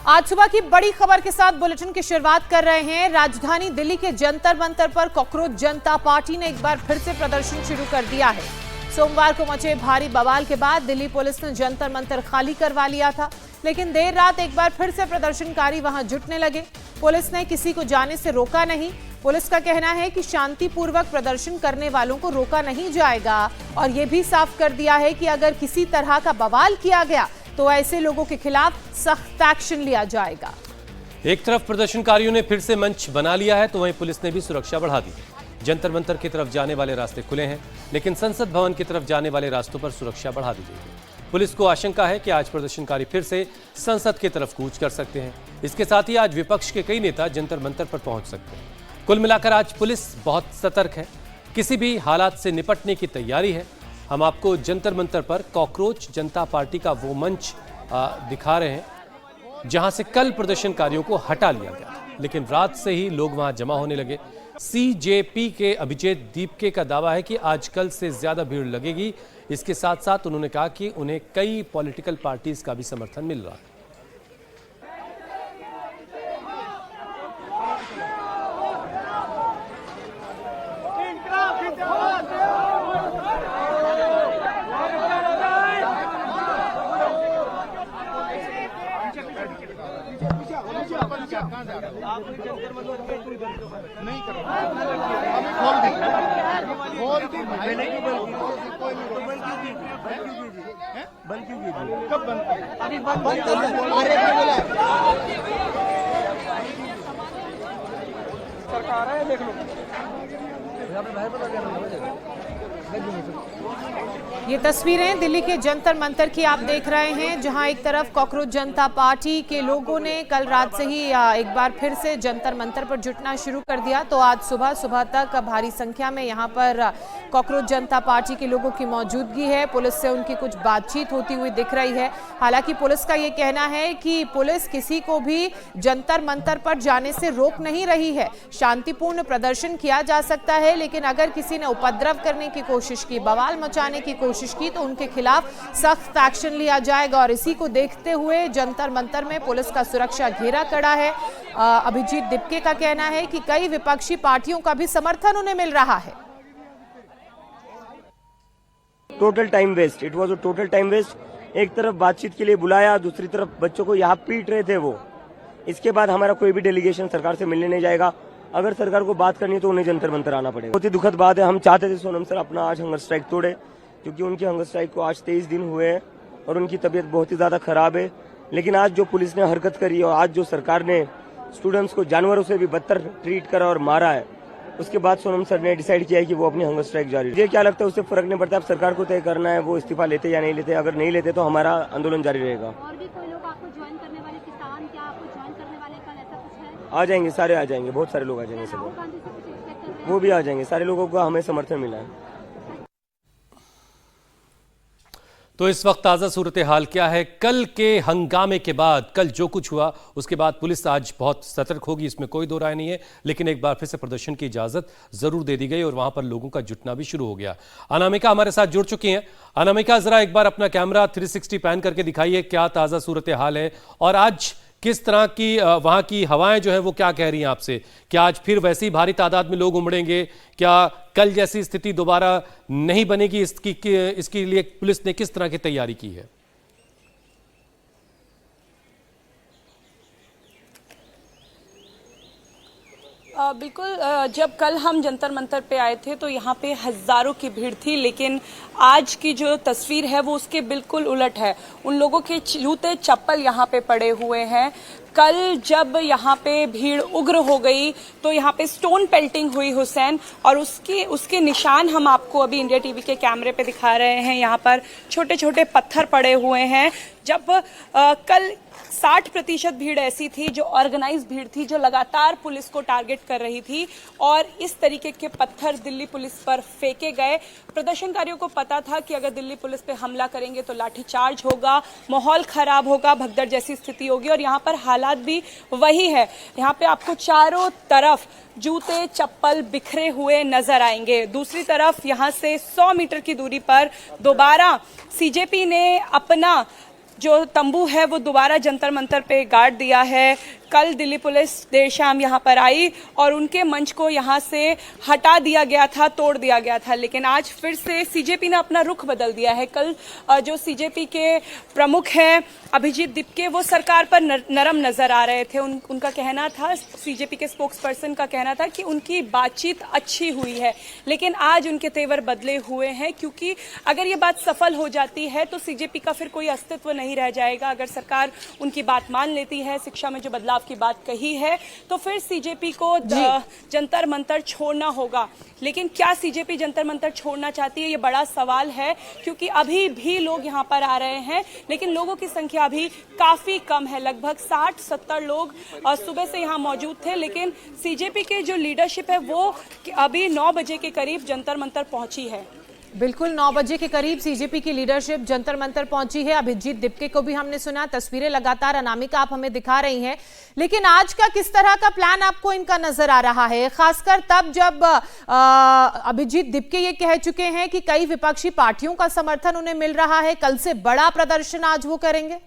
आज सुबह की बड़ी खबर के साथ बुलेटिन की शुरुआत कर रहे हैं। राजधानी दिल्ली के जंतर मंतर पर कॉकरोच जनता पार्टी ने एक बार फिर से प्रदर्शन शुरू कर दिया है। सोमवार को मचे भारी बवाल के बाद दिल्ली पुलिस ने जंतर मंतर खाली करवा लिया था, लेकिन देर रात एक बार फिर से प्रदर्शनकारी वहां जुटने लगे। पुलिस ने किसी को जाने से रोका नहीं। पुलिस का कहना है कि शांतिपूर्वक प्रदर्शन करने वालों को रोका नहीं जाएगा और यह भी साफ कर दिया है कि अगर किसी तरह का बवाल किया गया तो ऐसे लोगों के खिलाफ सख्त एक्शन लिया जाएगा। एक तरफ प्रदर्शनकारियों ने फिर से मंच बना लिया है तो वहीं पुलिस ने भी सुरक्षा बढ़ा दी है। जंतर मंतर की तरफ जाने वाले रास्ते खुले हैं, लेकिन संसद भवन की तरफ जाने वाले रास्तों पर सुरक्षा बढ़ा दी गई है। पुलिस को आशंका है कि आज प्रदर्शनकारी फिर से संसद की तरफ कूच कर सकते हैं। इसके साथ ही आज विपक्ष के कई नेता जंतर मंतर पर पहुंच सकते हैं। कुल मिलाकर आज पुलिस बहुत सतर्क है, किसी भी हालात से निपटने की तैयारी है। हम आपको जंतर मंतर पर कॉकरोच जनता पार्टी का वो मंच दिखा रहे हैं जहां से कल प्रदर्शनकारियों को हटा लिया गया, लेकिन रात से ही लोग वहां जमा होने लगे। सीजेपी के अभिजीत दीपके का दावा है कि आज कल से ज्यादा भीड़ लगेगी। इसके साथ साथ उन्होंने कहा कि उन्हें कई पॉलिटिकल पार्टीज का भी समर्थन मिल रहा है। नहीं करो, अभी खोल दी, मैंने क्यों बंद क्यों की? कब बंद की? अभी बंद सरकार है, देख लो। ये तस्वीरें दिल्ली के जंतर मंतर की आप देख रहे हैं, जहां एक तरफ कॉकरोच जनता पार्टी के लोगों ने कल रात से ही एक बार फिर से जंतर मंतर पर जुटना शुरू कर दिया, तो आज सुबह तक भारी संख्या में यहां पर कॉकरोच जनता पार्टी के लोगों की मौजूदगी है। पुलिस से उनकी कुछ बातचीत होती हुई दिख रही है। हालांकि पुलिस का ये कहना है कि पुलिस किसी को भी जंतर मंतर पर जाने से रोक नहीं रही है। शांतिपूर्ण प्रदर्शन किया जा सकता है, लेकिन अगर किसी ने उपद्रव करने की कोशिश की, बवाल मचाने की कोशिश की, तो उनके खिलाफ सख्त एक्शन लिया जाएगा। और इसी को देखते हुए जंतर मंतर में पुलिस का सुरक्षा घेरा कड़ा है। अभिजीत दीपके का कहना है कि कई विपक्षी पार्टियों का भी समर्थन उन्हें मिल रहा है। Total time waste, it was a total time waste. एक तरफ बातचीत के लिए बुलाया, दूसरी तरफ बच्चों को यहाँ पीट रहे थे वो। इसके बाद हमारा कोई भी डेलीगेशन सरकार से मिलने नहीं जाएगा। अगर सरकार को बात करनी है तो उन्हें जंतर मंतर आना पड़ेगा। बहुत ही दुखद बात है। हम चाहते थे सोनम सर अपना आज हंगर स्ट्राइक तोड़े, क्योंकि उनकी हंगर स्ट्राइक को आज 23 दिन हुए हैं और उनकी तबीयत बहुत ही ज्यादा खराब है। लेकिन आज जो पुलिस ने हरकत करी और आज जो सरकार ने स्टूडेंट्स को जानवरों से भी बदतर ट्रीट करा और मारा है, उसके बाद सोनम सर ने डिसाइड किया है कि वो अपनी हंगर स्ट्राइक जारी। मुझे क्या लगता है उससे फर्क नहीं पड़ता। अब सरकार को तय करना है वो इस्तीफा लेते या नहीं लेते। अगर नहीं लेते तो हमारा आंदोलन जारी रहेगा। और भी कोई लोग आपको ज्वाइन करने वाले, किसान क्या आपको ज्वाइन करने वाले, कल ऐसा कुछ है? आ जाएंगे, सारे आ जाएंगे, बहुत सारे लोग आ जाएंगे। सब वो भी आ जाएंगे, सारे लोगों का हमें समर्थन मिला है। तो इस वक्त ताज़ा सूरत हाल क्या है? कल के हंगामे के बाद, कल जो कुछ हुआ उसके बाद पुलिस आज बहुत सतर्क होगी, इसमें कोई दो राय नहीं है। लेकिन एक बार फिर से प्रदर्शन की इजाजत जरूर दे दी गई और वहां पर लोगों का जुटना भी शुरू हो गया। अनामिका हमारे साथ जुड़ चुकी हैं। अनामिका, जरा एक बार अपना कैमरा 360 पैन करके दिखाइए, क्या ताज़ा सूरत हाल है और आज किस तरह की वहां की हवाएं जो है वो क्या कह रही हैं आपसे? क्या आज फिर वैसी ही भारी तादाद में लोग उमड़ेंगे? क्या कल जैसी स्थिति दोबारा नहीं बनेगी? इसके लिए पुलिस ने किस तरह की तैयारी की है? बिल्कुल, जब कल हम जंतर मंतर पे आए थे तो यहाँ पे हजारों की भीड़ थी, लेकिन आज की जो तस्वीर है वो उसके बिल्कुल उलट है। उन लोगों के जूते चप्पल यहाँ पे पड़े हुए हैं। कल जब यहाँ पे भीड़ उग्र हो गई तो यहाँ पे स्टोन पेल्टिंग हुई हुसैन, और उसके निशान हम आपको अभी इंडिया टीवी के कैमरे पे दिखा रहे हैं। यहाँ पर छोटे छोटे पत्थर पड़े हुए हैं। जब कल 60% भीड़ ऐसी थी जो ऑर्गेनाइज भीड़ थी, जो लगातार पुलिस को टारगेट कर रही थी, और इस तरीके के पत्थर दिल्ली पुलिस पर फेंके गए। प्रदर्शनकारियों को पता था कि अगर दिल्ली पुलिस पे हमला करेंगे तो लाठीचार्ज होगा, माहौल खराब होगा, भगदड़ जैसी स्थिति होगी, और यहाँ पर हालात भी वही है। यहाँ पे आपको चारों तरफ जूते चप्पल बिखरे हुए नजर आएंगे। दूसरी तरफ यहाँ से 100 मीटर की दूरी पर दोबारा सीजेपी ने अपना जो तंबू है वो दोबारा जंतर मंतर पे गाड़ दिया है। कल दिल्ली पुलिस देर शाम यहाँ पर आई और उनके मंच को यहाँ से हटा दिया गया था, तोड़ दिया गया था, लेकिन आज फिर से सीजेपी ने अपना रुख बदल दिया है। कल जो सीजेपी के प्रमुख हैं अभिजीत दीपके, वो सरकार पर नरम नजर आ रहे थे। उनका कहना था, सीजेपी के स्पोक्स पर्सन का कहना था कि उनकी बातचीत अच्छी हुई है, लेकिन आज उनके तेवर बदले हुए हैं, क्योंकि अगर ये बात सफल हो जाती है तो सीजेपी का फिर कोई अस्तित्व नहीं रह जाएगा। अगर सरकार उनकी बात मान लेती है, शिक्षा में जो बदलाव की बात कही है, तो फिर सीजेपी को जंतर मंतर छोड़ना होगा। लेकिन क्या सीजेपी जंतर मंतर छोड़ना चाहती है, ये बड़ा सवाल है, क्योंकि अभी भी लोग यहाँ पर आ रहे हैं, लेकिन लोगों की संख्या अभी काफी कम है। लगभग 60-70 लोग सुबह से यहाँ मौजूद थे, लेकिन सीजेपी के जो लीडरशिप है वो अभी 9 बजे के करीब जंतर मंतर पहुंची है। बिल्कुल 9 बजे के करीब सीजेपी की लीडरशिप जंतर मंतर पहुंची है। अभिजीत दीपके को भी हमने सुना, तस्वीरें लगातार अनामिका आप हमें दिखा रही हैं, लेकिन आज का किस तरह का प्लान आपको इनका नजर आ रहा है, खासकर तब जब अभिजीत दीपके ये कह चुके हैं कि कई विपक्षी पार्टियों का समर्थन उन्हें मिल रहा है, कल से बड़ा प्रदर्शन आज वो करेंगे?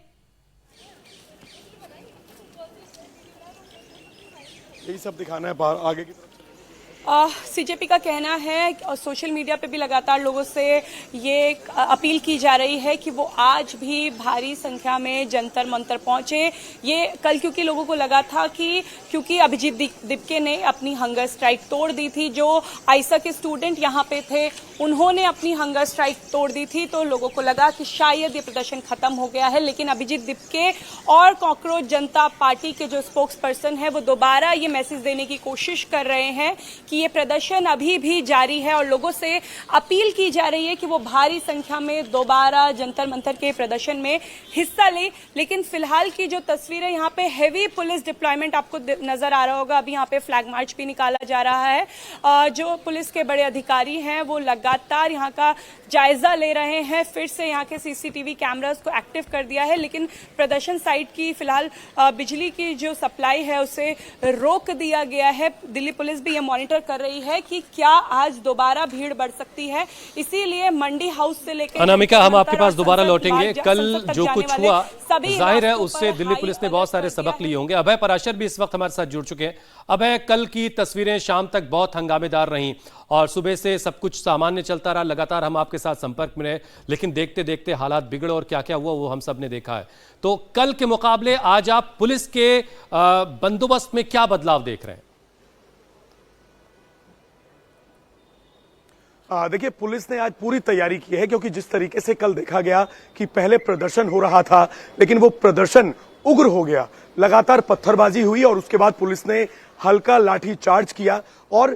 यही सब दिखाना है बाहर आगे की तरफ। सीजेपी का कहना है और सोशल मीडिया पे भी लगातार लोगों से ये अपील की जा रही है कि वो आज भी भारी संख्या में जंतर मंतर पहुंचे। ये कल क्योंकि लोगों को लगा था कि क्योंकि अभिजीत दीपके ने अपनी हंगर स्ट्राइक तोड़ दी थी, जो आइसा के स्टूडेंट यहाँ पे थे उन्होंने अपनी हंगर स्ट्राइक तोड़ दी थी, तो लोगों को लगा कि शायद ये प्रदर्शन खत्म हो गया है। लेकिन अभिजीत दीपके और कॉकरोच जनता पार्टी के जो स्पोक्स पर्सन है वो दोबारा ये मैसेज देने की कोशिश कर रहे हैं कि ये प्रदर्शन अभी भी जारी है और लोगों से अपील की जा रही है कि वो भारी संख्या में दोबारा जंतर मंतर के प्रदर्शन में हिस्सा ले। लेकिन फिलहाल की जो तस्वीर है, यहाँ पे हेवी पुलिस डिप्लॉयमेंट आपको नजर आ रहा होगा। अभी यहाँ पे फ्लैग मार्च भी निकाला जा रहा है। जो पुलिस के बड़े अधिकारी हैं वो लगातार यहाँ का जायजा ले रहे हैं। फिर से यहाँ के सीसीटीवी कैमरास को एक्टिव कर दिया है, लेकिन प्रदर्शन साइट की फिलहाल बिजली की जो सप्लाई है उसे रोक दिया गया है। दिल्ली पुलिस भी ये मॉनिटर कर रही है कि क्या आज दोबारा भीड़ बढ़ सकती है, इसीलिए मंडी हाउस से लेकर अनामिका हम आपके पास दोबारा लौटेंगे। कल जो कुछ हुआ जाहिर है उससे दिल्ली पुलिस ने बहुत सारे सबक लिए होंगे। अभय पराशर भी इस वक्त हमारे साथ जुड़ चुके हैं। अभय, कल की तस्वीरें शाम तक बहुत हंगामेदार रहीं और सुबह से सब कुछ सामान्य चलता रहा, लगातार हम आपके साथ संपर्क में रहे, लेकिन देखते देखते हालात बिगड़े और क्या क्या हुआ वो हम सब ने देखा है। तो कल के मुकाबले आज आप पुलिस के बंदोबस्त में क्या बदलाव देख रहे हैं? देखिए, पुलिस ने आज पूरी तैयारी की है, क्योंकि जिस तरीके से कल देखा गया कि पहले प्रदर्शन हो रहा था लेकिन वो प्रदर्शन उग्र हो गया, लगातार पत्थरबाजी हुई और उसके बाद पुलिस ने हल्का लाठी चार्ज किया और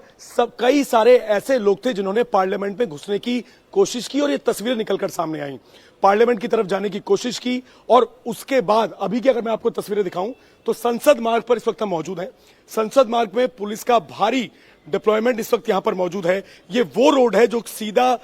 कई सारे ऐसे लोग थे जिन्होंने पार्लियामेंट में घुसने की कोशिश की और ये तस्वीरें निकलकर सामने आई। पार्लियामेंट की तरफ जाने की कोशिश की और उसके बाद अभी की अगर मैं आपको तस्वीरें दिखाऊं तो संसद मार्ग पर इस वक्त हम मौजूद हैं। संसद मार्ग में पुलिस का भारी डिप्लॉयमेंट इस वक्त यहां पर मौजूद है। ये वो रोड है जो सीधा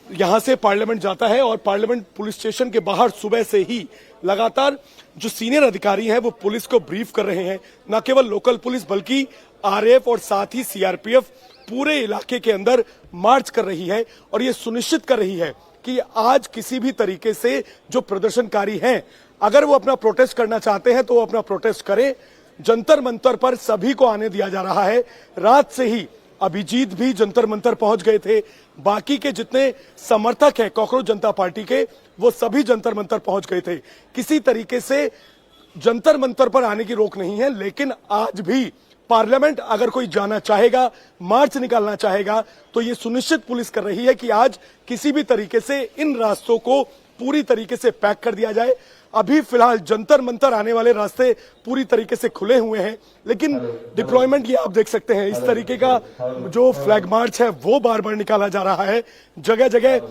यहां से पार्लियामेंट जाता है और पार्लियामेंट पुलिस स्टेशन के बाहर सुबह से ही लगातार जो सीनियर अधिकारी हैं वो पुलिस को ब्रीफ कर रहे हैं। न केवल लोकल पुलिस बल्कि आरएएफ और साथ ही सीआरपीएफ पूरे इलाके के अंदर मार्च कर रही है और ये सुनिश्चित कर रही है कि आज किसी भी तरीके से जो प्रदर्शनकारी हैं अगर वो अपना प्रोटेस्ट करना चाहते हैं तो वो अपना प्रोटेस्ट करें। जंतर मंतर पर सभी को आने दिया जा रहा है। रात से ही अभिजीत भी जंतर मंतर पहुंच गए थे, बाकी के जितने समर्थक हैं कॉकरोच जनता पार्टी के वो सभी जंतर मंतर पहुंच गए थे। किसी तरीके से जंतर मंतर पर आने की रोक नहीं है, लेकिन आज भी पार्लियामेंट अगर कोई जाना चाहेगा, मार्च निकालना चाहेगा, तो ये सुनिश्चित पुलिस कर रही है कि आज किसी भी तरीके से इन रास्तों को पूरी तरीके से पैक कर दिया जाए। अभी फिलहाल जंतर मंतर आने वाले रास्ते पूरी तरीके से खुले हुए हैं, लेकिन डिप्लॉयमेंट ये आप देख सकते हैं, इस तरीके का जो फ्लैग मार्च है वो बार बार निकाला जा रहा है। जगह जगह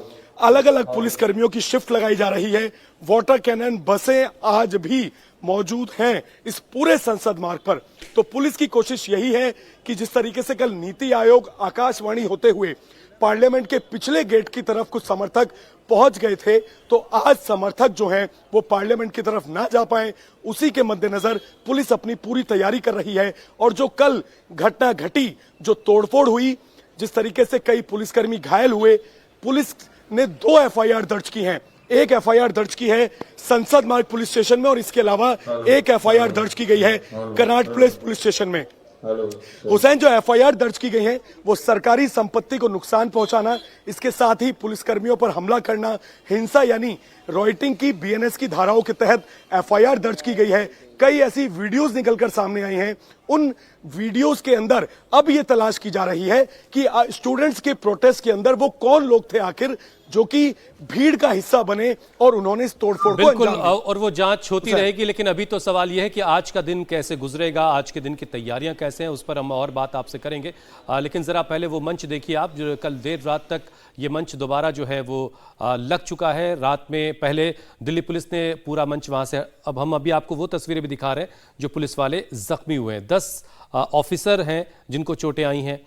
अलग अलग पुलिस कर्मियों की शिफ्ट लगाई जा रही है। वाटर कैनन बसें आज भी मौजूद हैं इस पूरे संसद मार्ग पर। तो पुलिस की कोशिश यही है कि जिस तरीके से कल नीति आयोग आकाशवाणी होते हुए पार्लियामेंट के पिछले गेट की तरफ कुछ समर्थक पहुंच गए थे, तो आज समर्थक जो हैं वो पार्लियामेंट की तरफ ना जा पाए, उसी के मद्देनजर पुलिस अपनी पूरी तैयारी कर रही है। और जो कल घटना घटी, जो तोड़फोड़ हुई, जिस तरीके से कई पुलिसकर्मी घायल हुए, पुलिस ने 2 एफआईआर दर्ज की हैं। एक एफआईआर दर्ज की है संसद मार्ग पुलिस स्टेशन में और इसके अलावा एक एफआईआर दर्ज की गई है कर्नाट प्लेस पुलिस स्टेशन में। हुसैन, जो एफआईआर दर्ज की गई है वो सरकारी संपत्ति को नुकसान पहुंचाना, इसके साथ ही पुलिसकर्मियों पर हमला करना, हिंसा यानी रॉयटिंग की बीएनएस की धाराओं के तहत एफआईआर दर्ज की गई है। कई ऐसी वीडियोस निकलकर सामने आई हैं। उन वीडियोस के अंदर अब ये तलाश की जा रही है कि स्टूडेंट्स के प्रोटेस्ट के अंदर वो कौन लोग थे आखिर जो कि भीड़ का हिस्सा बने और उन्होंने इस तोड़फोड़ को बिल्कुल, अंजाम दिया। और वो जांच होती रहेगी। लेकिन अभी तो सवाल यह है कि आज का दिन कैसे गुजरेगा, आज के दिन की तैयारियां कैसे हैं, उस पर हम और बात आपसे करेंगे। लेकिन जरा पहले वो मंच देखिए आप, जो कल देर रात तक ये मंच दोबारा जो है वो लग चुका है। रात में पहले दिल्ली पुलिस ने पूरा मंच वहां से, अब हम अभी आपको वो तस्वीरें भी दिखा रहे हैं जो पुलिस वाले जख्मी हुए हैं। 10 ऑफिसर हैं जिनको चोटें आई हैं।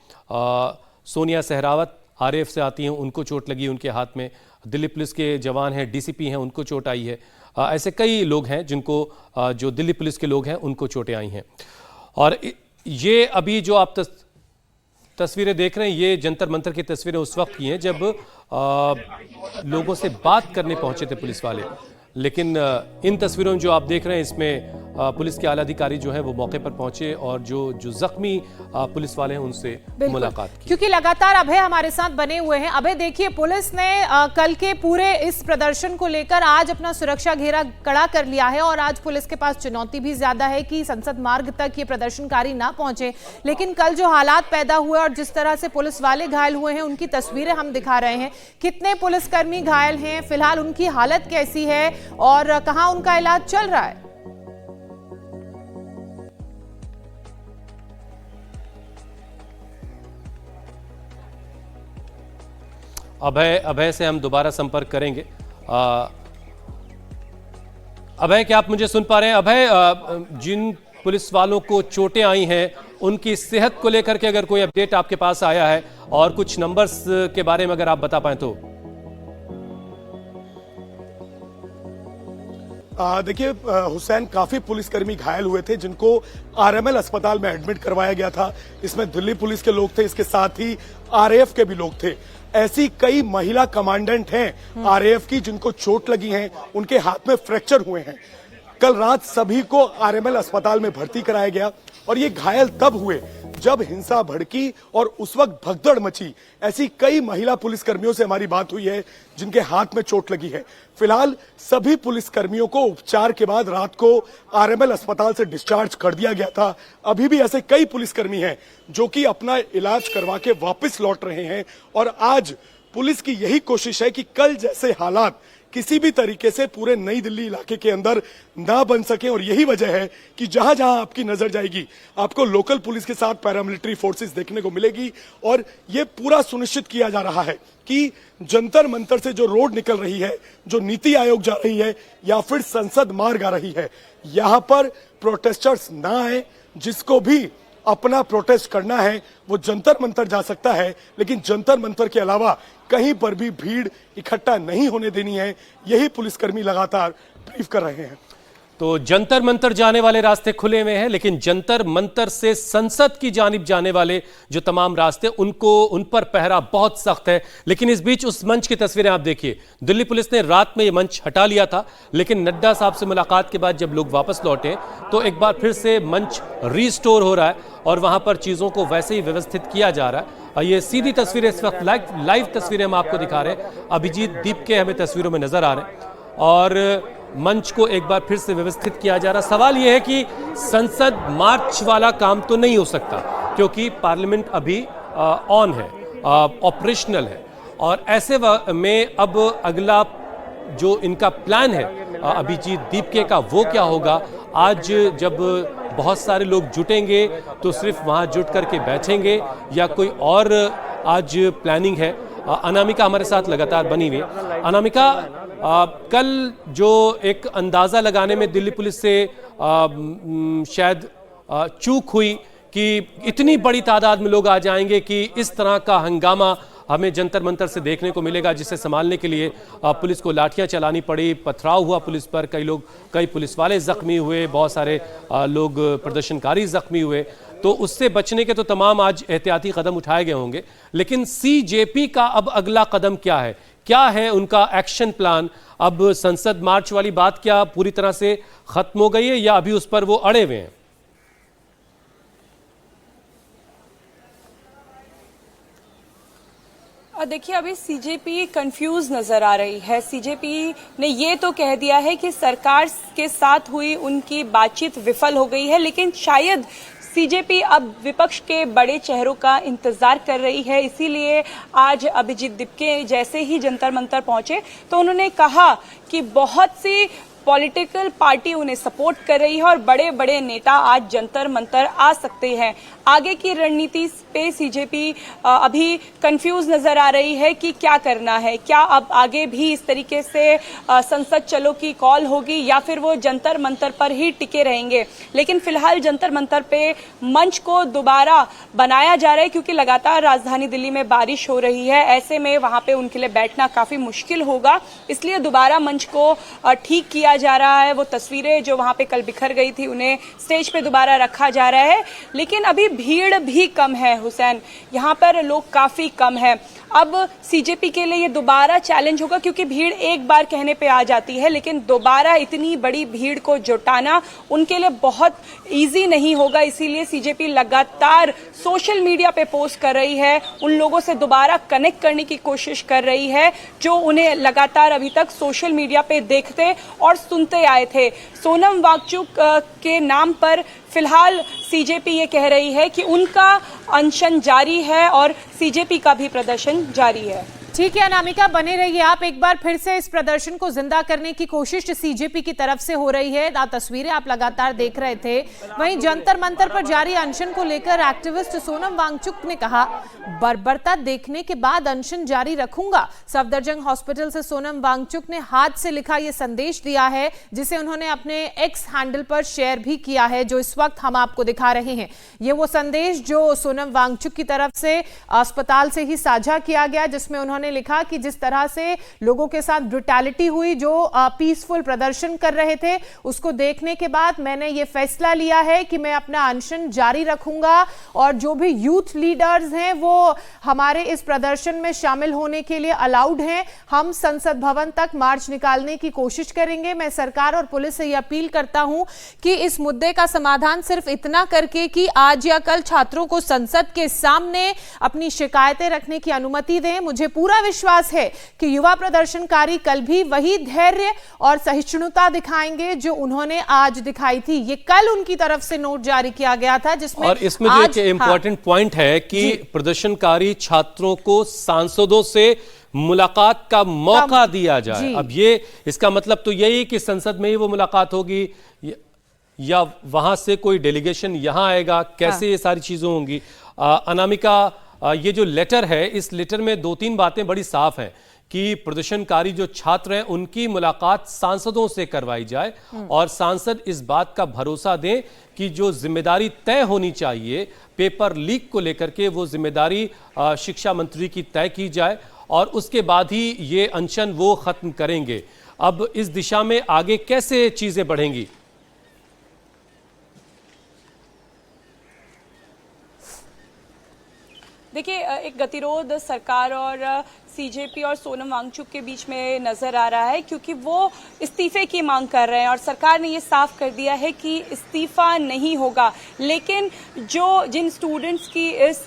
सोनिया सहरावत आरएएफ से आती हैं, उनको चोट लगी उनके हाथ में। दिल्ली पुलिस के जवान हैं, डीसीपी हैं, उनको चोट आई है। ऐसे कई लोग हैं जिनको जो दिल्ली पुलिस के लोग हैं उनको चोटें आई हैं। और ये अभी जो आप तस्वीरें देख रहे हैं, ये जंतर मंतर की तस्वीरें उस वक्त की हैं जब लोगों से बात करने पहुंचे थे पुलिस वाले। लेकिन इन तस्वीरों में जो आप देख रहे हैं, इसमें पुलिस के आला अधिकारी जो है वो मौके पर पहुंचे और जो जख्मी पुलिस वाले हैं उनसे मुलाकात की। क्योंकि लगातार अभय हमारे साथ बने हुए हैं। अभय, देखिए, पुलिस ने कल के पूरे इस प्रदर्शन को लेकर आज अपना सुरक्षा घेरा कड़ा कर लिया है और आज पुलिस के पास चुनौती भी ज्यादा है कि संसद मार्ग तक ये प्रदर्शनकारी ना पहुंचे। लेकिन कल जो हालात पैदा हुए और जिस तरह से पुलिस वाले घायल हुए हैं, उनकी तस्वीरें हम दिखा रहे हैं। कितने पुलिसकर्मी घायल हैं, फिलहाल उनकी हालत कैसी है और कहां उनका इलाज चल रहा है? अभय से हम दोबारा संपर्क करेंगे। अभय, क्या आप मुझे सुन पा रहे हैं? अभय, जिन पुलिस वालों को चोटें आई हैं उनकी सेहत को लेकर के अगर कोई अपडेट आपके पास आया है और कुछ नंबर्स के बारे में अगर आप बता पाएं तो। देखिए हुसैन, काफी पुलिसकर्मी घायल हुए थे जिनको आरएमएल अस्पताल में एडमिट करवाया गया था। इसमें दिल्ली पुलिस के लोग थे, इसके साथ ही आरएएफ के भी लोग थे। ऐसी कई महिला कमांडेंट हैं आरएएफ की जिनको चोट लगी है, उनके हाथ में फ्रैक्चर हुए हैं। कल रात सभी को आरएमएल अस्पताल में भर्ती कराया गया और ये घायल तब हुए जब हिंसा भड़की और उस वक्त भगदड़ मची। ऐसी कई महिला पुलिसकर्मियों से हमारी बात हुई है जिनके हाथ में चोट लगी है। फिलहाल सभी पुलिसकर्मियों को उपचार के बाद रात को आरएमएल अस्पताल से डिस्चार्ज कर दिया गया था। अभी भी ऐसे कई पुलिसकर्मी हैं जो कि अपना इलाज करवा के वापस लौट रहे हैं और आज पुलिस की यही कोशिश है कि कल जैसे हालात किसी भी तरीके से पूरे नई दिल्ली इलाके के अंदर ना बन सके। और यही वजह है कि जहां जहां आपकी नजर जाएगी आपको लोकल पुलिस के साथ पैरामिलिट्री फोर्सेस देखने को मिलेगी। और ये पूरा सुनिश्चित किया जा रहा है कि जंतर मंतर से जो रोड निकल रही है, जो नीति आयोग जा रही है या फिर संसद मार्ग आ रही है, यहां पर प्रोटेस्टर्स ना आए। जिसको भी अपना प्रोटेस्ट करना है वो जंतर मंतर जा सकता है, लेकिन जंतर मंतर के अलावा कहीं पर भी भीड़ इकट्ठा नहीं होने देनी है। यही पुलिसकर्मी लगातार ब्रीफ कर रहे हैं। तो जंतर मंतर जाने वाले रास्ते खुले हुए हैं, लेकिन जंतर मंतर से संसद की जानिब जाने वाले जो तमाम रास्ते उन पर पहरा बहुत सख्त है। लेकिन इस बीच उस मंच की तस्वीरें आप देखिए। दिल्ली पुलिस ने रात में ये मंच हटा लिया था, लेकिन नड्डा साहब से मुलाकात के बाद जब लोग वापस लौटे तो एक बार फिर से मंच रीस्टोर हो रहा है और वहां पर चीजों को वैसे ही व्यवस्थित किया जा रहा है। और ये सीधी तस्वीरें इस वक्त लाइव तस्वीरें हम आपको दिखा रहे हैं। अभिजीत दीपके हमें तस्वीरों में नजर आ रहे हैं और मंच को एक बार फिर से व्यवस्थित किया जा रहा। सवाल यह है कि संसद मार्च वाला काम तो नहीं हो सकता क्योंकि पार्लियामेंट अभी ऑन है, ऑपरेशनल है। और ऐसे में अब अगला जो इनका प्लान है अभिजीत दीपके का, वो क्या होगा? आज जब बहुत सारे लोग जुटेंगे तो सिर्फ वहां जुट करके बैठेंगे या कोई और आज प्लानिंग है? अनामिका हमारे साथ लगातार बनी हुई है। अनामिका, कल जो एक अंदाज़ा लगाने में दिल्ली पुलिस से शायद चूक हुई कि इतनी बड़ी तादाद में लोग आ जाएंगे कि इस तरह का हंगामा हमें जंतर मंतर से देखने को मिलेगा, जिसे संभालने के लिए पुलिस को लाठियां चलानी पड़ी, पथराव हुआ पुलिस पर, कई पुलिस वाले जख्मी हुए, बहुत सारे लोग प्रदर्शनकारी जख्मी हुए। तो उससे बचने के तो तमाम आज एहतियाती कदम उठाए गए होंगे, लेकिन सीजेपी का अब अगला कदम क्या है? क्या है उनका एक्शन प्लान? अब संसद मार्च वाली बात क्या पूरी तरह से खत्म हो गई है या अभी उस पर वो अड़े हुए हैं? देखिए, अभी सीजेपी कंफ्यूज नजर आ रही है। सीजेपी ने ये तो कह दिया है कि सरकार के साथ हुई उनकी बातचीत विफल हो गई है, लेकिन शायद सीजेपी अब विपक्ष के बड़े चेहरों का इंतजार कर रही है। इसीलिए आज अभिजीत दिपके जैसे ही जंतर मंतर पहुंचे तो उन्होंने कहा कि बहुत सी पॉलिटिकल पार्टी उन्हें सपोर्ट कर रही है और बड़े बड़े नेता आज जंतर मंतर आ सकते हैं। आगे की रणनीति पे सीजेपी अभी कंफ्यूज नजर आ रही है कि क्या करना है। क्या अब आगे भी इस तरीके से संसद चलो की कॉल होगी या फिर वो जंतर मंतर पर ही टिके रहेंगे। लेकिन फिलहाल जंतर मंतर पे मंच को दोबारा बनाया जा रहा है क्योंकि लगातार राजधानी दिल्ली में बारिश हो रही है। ऐसे में वहां पे उनके लिए बैठना काफी मुश्किल होगा, इसलिए दोबारा मंच को ठीक किया जा रहा है। वो तस्वीरें जो वहां पे कल बिखर गई थी उन्हें स्टेज पे दोबारा रखा जा रहा है। लेकिन अभी भीड़ भी कम है हुसैन, यहाँ पर लोग काफी कम है। अब सीजेपी के लिए ये दोबारा चैलेंज होगा क्योंकि भीड़ एक बार कहने पे आ जाती है, लेकिन दोबारा इतनी बड़ी भीड़ को जुटाना उनके लिए बहुत इजी नहीं होगा। इसीलिए सीजेपी लगातार सोशल मीडिया पे पोस्ट कर रही है, उन लोगों से दोबारा कनेक्ट करने की कोशिश कर रही है जो उन्हें लगातार अभी तक सोशल मीडिया पे देखते और सुनते आए थे। सोनम वांगचुक के नाम पर फिलहाल सीजेपी ये कह रही है कि उनका अनशन जारी है और सीजेपी का भी प्रदर्शन जारी है। ठीक है अनामिका, बने रहिए आप। एक बार फिर से इस प्रदर्शन को जिंदा करने की कोशिश सीजेपी की तरफ से हो रही है। तस्वीरें आप लगातार देख रहे थे। वहीं जंतर मंतर पर जारी अनशन को लेकर एक्टिविस्ट सोनम वांगचुक ने कहा, बर्बरता देखने के बाद अनशन जारी रखूंगा। सफदरजंग हॉस्पिटल से सोनम वांगचुक ने हाथ से लिखा ये संदेश दिया है, जिसे उन्होंने अपने एक्स हैंडल पर शेयर भी किया है, जो इस वक्त हम आपको दिखा रहे हैं। ये वो संदेश जो सोनम वांगचुक की तरफ से अस्पताल से ही साझा किया गया, जिसमें उन्होंने लिखा कि जिस तरह से लोगों के साथ ब्रुटैलिटी हुई, जो पीसफुल प्रदर्शन कर रहे थे, उसको देखने के बाद मैंने ये फैसला लिया है कि मैं अपना अनशन जारी रखूंगा और जो भी यूथ लीडर्स हैं वो हमारे इस प्रदर्शन में शामिल होने के लिए अलाउड हैं। हम संसद भवन तक मार्च निकालने की कोशिश करेंगे। मैं सरकार और पुलिस से यह अपील करता हूं कि इस मुद्दे का समाधान सिर्फ इतना करके कि आज या कल छात्रों को संसद के सामने अपनी शिकायतें रखने की अनुमति दें। मुझे पूरा विश्वास है कि युवा प्रदर्शनकारी कल भी वही धैर्य और सहिष्णुता दिखाएंगे जो उन्होंने आज दिखाई थी। ये कल उनकी तरफ से नोट जारी किया गया था, जिसमें और इसमें जो एक इंपॉर्टेंट पॉइंट है कि प्रदर्शनकारी छात्रों को सांसदों से मुलाकात का मौका दिया जाए। अब ये इसका मतलब तो यही कि संसद में ही वो मुलाकात होगी या वहां से कोई डेलीगेशन यहां आएगा, कैसे ये सारी चीजें होंगी? अनामिका, ये जो लेटर है, इस लेटर में 2-3 बातें बड़ी साफ हैं कि प्रदर्शनकारी जो छात्र हैं उनकी मुलाकात सांसदों से करवाई जाए और सांसद इस बात का भरोसा दें कि जो जिम्मेदारी तय होनी चाहिए पेपर लीक को लेकर के, वो जिम्मेदारी शिक्षा मंत्री की तय की जाए और उसके बाद ही ये अनशन वो खत्म करेंगे। अब इस दिशा में आगे कैसे चीजें बढ़ेंगी? देखिए, एक गतिरोध सरकार और सीजेपी और सोनम वांगचुक के बीच में नजर आ रहा है क्योंकि वो इस्तीफे की मांग कर रहे हैं और सरकार ने ये साफ कर दिया है कि इस्तीफा नहीं होगा। लेकिन जिन स्टूडेंट्स की इस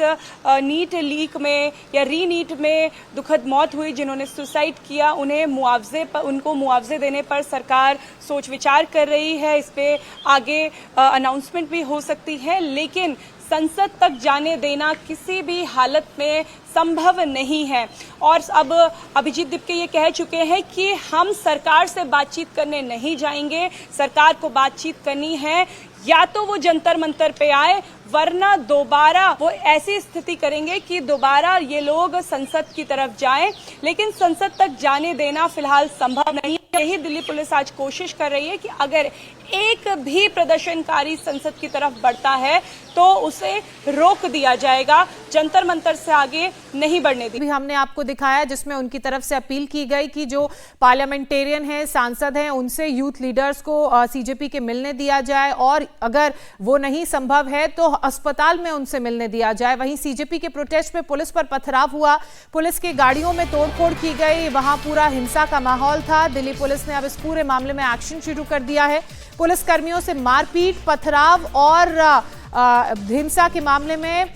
नीट लीक में या री नीट में दुखद मौत हुई, जिन्होंने सुसाइड किया, उनको मुआवजे देने पर सरकार सोच विचार कर रही है। इस पे आगे अनाउंसमेंट भी हो सकती है, लेकिन संसद तक जाने देना किसी भी हालत में संभव नहीं है। और अब अभिजीत दिपके ये कह चुके हैं कि हम सरकार से बातचीत करने नहीं जाएंगे। सरकार को बातचीत करनी है या तो वो जंतर मंतर पे आए, वरना दोबारा वो ऐसी स्थिति करेंगे कि दोबारा ये लोग संसद की तरफ जाएं। लेकिन संसद तक जाने देना फिलहाल संभव नहीं है। यही दिल्ली पुलिस आज कोशिश कर रही है कि अगर एक भी प्रदर्शनकारी संसद की तरफ बढ़ता है तो उसे रोक दिया जाएगा, जंतर मंतर से आगे नहीं बढ़ने दी। हमने आपको दिखाया जिसमें उनकी तरफ से अपील की गई कि जो पार्लियामेंटेरियन हैं, सांसद हैं, उनसे यूथ लीडर्स को सीजेपी के मिलने दिया जाए और अगर वो नहीं संभव है तो अस्पताल में उनसे मिलने दिया जाए। वहीं सीजेपी के प्रोटेस्ट में पुलिस पर पथराव हुआ, पुलिस की गाड़ियों में तोड़फोड़ की गई, वहां पूरा हिंसा का माहौल था। दिल्ली पुलिस ने अब इस पूरे मामले में एक्शन शुरू कर दिया है। पुलिस कर्मियों से मारपीट, पथराव और हिंसा के मामले में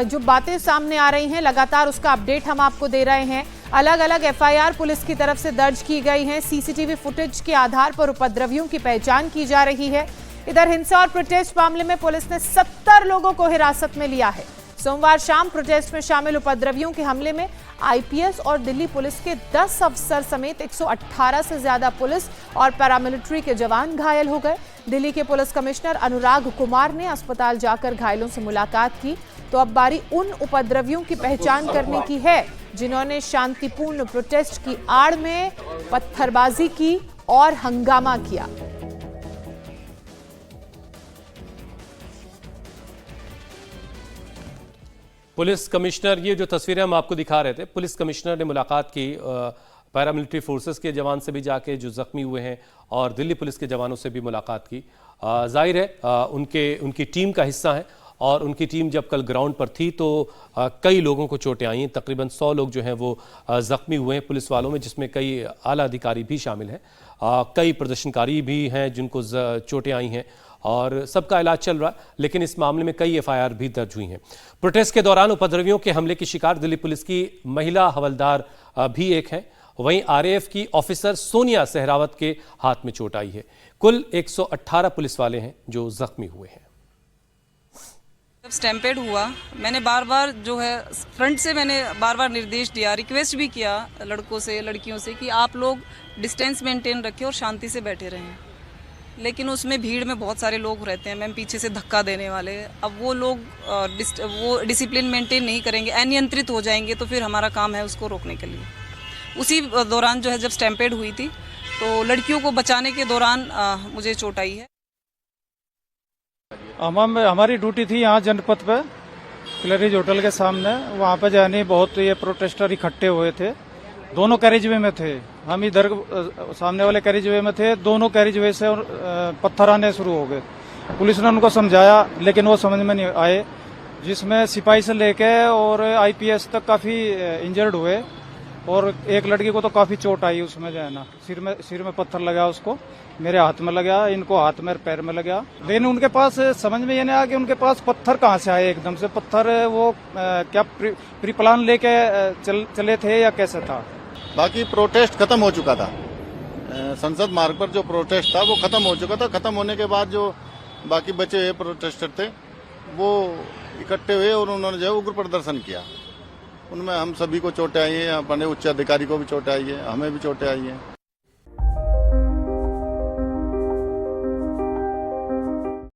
जो बातें सामने आ रही हैं लगातार उसका अपडेट हम आपको दे रहे हैं। अलग अलग एफआईआर पुलिस की तरफ से दर्ज की गई हैं। सीसीटीवी फुटेज के आधार पर उपद्रवियों की पहचान की जा रही है। इधर हिंसा और प्रोटेस्ट मामले में पुलिस ने 70 लोगों को हिरासत में लिया है। सोमवार शाम प्रोटेस्ट में शामिल उपद्रवियों के हमले में आईपीएस और दिल्ली पुलिस के 10 अफसर समेत 118 से ज्यादा पुलिस और पैरामिलिट्री के जवान घायल हो गए। दिल्ली के पुलिस कमिश्नर अनुराग कुमार ने अस्पताल जाकर घायलों से मुलाकात की। तो अब बारी उन उपद्रवियों की पहचान करने की है जिन्होंने शांतिपूर्ण प्रोटेस्ट की आड़ में पत्थरबाजी की और हंगामा किया। पुलिस कमिश्नर, ये जो तस्वीरें हम आपको दिखा रहे थे, पुलिस कमिश्नर ने मुलाकात की पैरामिलिट्री फोर्सेस के जवान से भी जाके जो जख्मी हुए हैं और दिल्ली पुलिस के जवानों से भी मुलाकात की। जाहिर है उनकी टीम का हिस्सा है और उनकी टीम जब कल ग्राउंड पर थी तो कई लोगों को चोटें आई हैं। तकरीबन 100 लोग जो हैं वो जख्मी हुए हैं पुलिस वालों में, जिसमें कई आला अधिकारी भी शामिल हैं। कई प्रदर्शनकारी भी हैं जिनको चोटें आई हैं और सबका इलाज चल रहा है। लेकिन इस मामले में कई एफआईआर भी दर्ज हुई हैं। प्रोटेस्ट के दौरान उपद्रवियों के हमले की शिकार दिल्ली पुलिस की महिला हवलदार भी एक हैं। वहीं आरएएफ की ऑफिसर सोनिया सहरावत के हाथ में चोट आई है। कुल 118 पुलिस वाले हैं जो जख्मी हुए हैं। जब स्टैम्पेड हुआ, मैंने बार बार जो है फ्रंट से मैंने बार बार निर्देश दिया, रिक्वेस्ट भी किया लड़कों से लड़कियों से कि आप लोग डिस्टेंस मेंटेन रखें और शांति से बैठे रहें। लेकिन उसमें भीड़ में बहुत सारे लोग रहते हैं मैम, पीछे से धक्का देने वाले। अब वो लोग वो डिसिप्लिन मेंटेन नहीं करेंगे, अनियंत्रित हो जाएंगे, तो फिर हमारा काम है उसको रोकने के लिए। उसी दौरान जो है जब स्टैम्पेड हुई थी तो लड़कियों को बचाने के दौरान मुझे चोट आई है। हमारी ड्यूटी थी यहाँ जनपद पे क्लरीज होटल के सामने। वहाँ पे जाने बहुत ये प्रोटेस्टर इकट्ठे हुए थे, दोनों कैरिजवे में थे। हम इधर सामने वाले कैरिजवे में थे, दोनों कैरिजवे से पत्थर आने शुरू हो गए। पुलिस ने उनको समझाया लेकिन वो समझ में नहीं आए, जिसमें सिपाही से लेके और आईपीएस तक काफी इंजर्ड हुए और एक लड़की को तो काफी चोट आई। उसमें जो है ना सिर में पत्थर लगा, उसको मेरे हाथ में लगा, इनको हाथ में पैर में लगा। लेकिन उनके पास समझ में ये नहीं आया कि उनके पास पत्थर कहाँ से आए एकदम से। पत्थर वो क्या प्री प्लान लेके चले थे या कैसे था। बाकी प्रोटेस्ट खत्म हो चुका था, संसद मार्ग पर जो प्रोटेस्ट था वो खत्म हो चुका था। खत्म होने के बाद जो बाकी बचे हुए प्रोटेस्टर थे वो इकट्ठे हुए और उन्होंने जो है उग्र प्रदर्शन किया। उनमें हम सभी को चोटें आई हैं, अपने उच्च अधिकारी को भी चोटें आई है, हमें भी चोटें आई हैं।